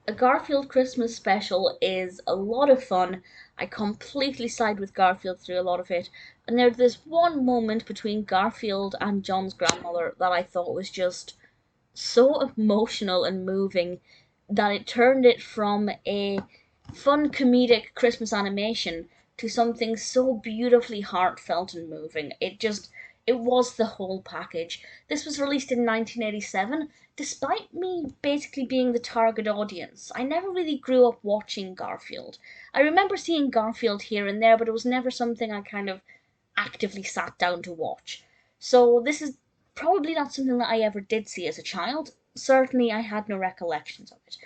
A Garfield Christmas special is a lot of fun. I completely side with Garfield through a lot of it. And there's this one moment between Garfield and John's grandmother that I thought was just so emotional and moving that it turned it from a fun comedic Christmas animation to something so beautifully heartfelt and moving. It was the whole package. This was released in 1987, despite me basically being the target audience. I never really grew up watching Garfield. I remember seeing Garfield here and there, but it was never something I kind of actively sat down to watch. So this is probably not something that I ever did see as a child. Certainly I had no recollections of it.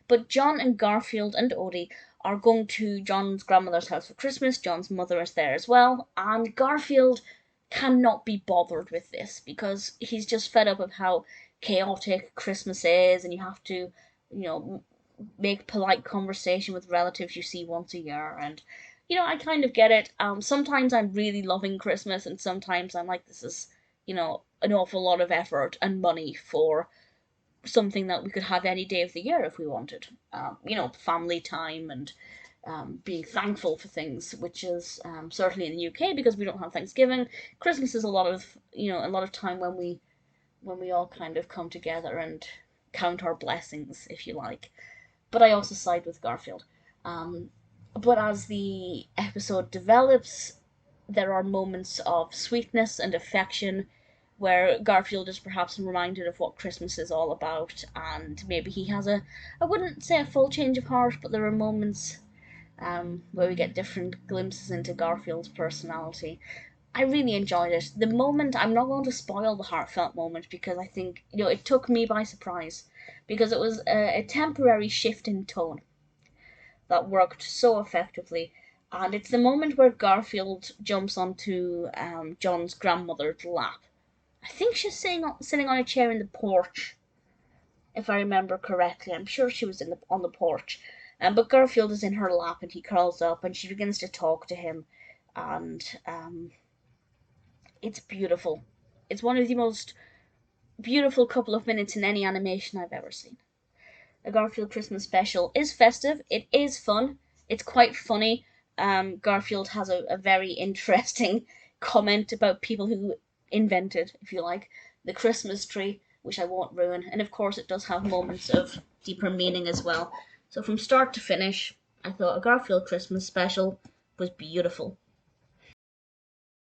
But John and Garfield and Odie are going to John's grandmother's house for Christmas. John's mother is there as well, and Garfield cannot be bothered with this because he's just fed up of how chaotic Christmas is, and you have to, make polite conversation with relatives you see once a year. And I kind of get it. Sometimes I'm really loving Christmas, and sometimes I'm like, this is, an awful lot of effort and money for something that we could have any day of the year if we wanted. Family time and being thankful for things, which is certainly in the UK because we don't have Thanksgiving. Christmas is a lot of time when we all kind of come together and count our blessings, if you like. But I also side with Garfield. But as the episode develops, there are moments of sweetness and affection where Garfield is perhaps reminded of what Christmas is all about, and maybe he has I wouldn't say a full change of heart, but there are moments where we get different glimpses into Garfield's personality. I really enjoyed it. The moment, I'm not going to spoil the heartfelt moment because I think, it took me by surprise because it was a temporary shift in tone that worked so effectively. And it's the moment where Garfield jumps onto John's grandmother's lap. I think she's sitting on a chair in the porch, if I remember correctly. I'm sure she was on the porch. But Garfield is in her lap and he curls up and she begins to talk to him. And it's beautiful. It's one of the most beautiful couple of minutes in any animation I've ever seen. A Garfield Christmas special is festive. It is fun. It's quite funny. Garfield has a very interesting comment about people who invented, if you like, the Christmas tree, which I won't ruin. And of course, it does have moments of deeper meaning as well. So from start to finish, I thought a Garfield Christmas special was beautiful.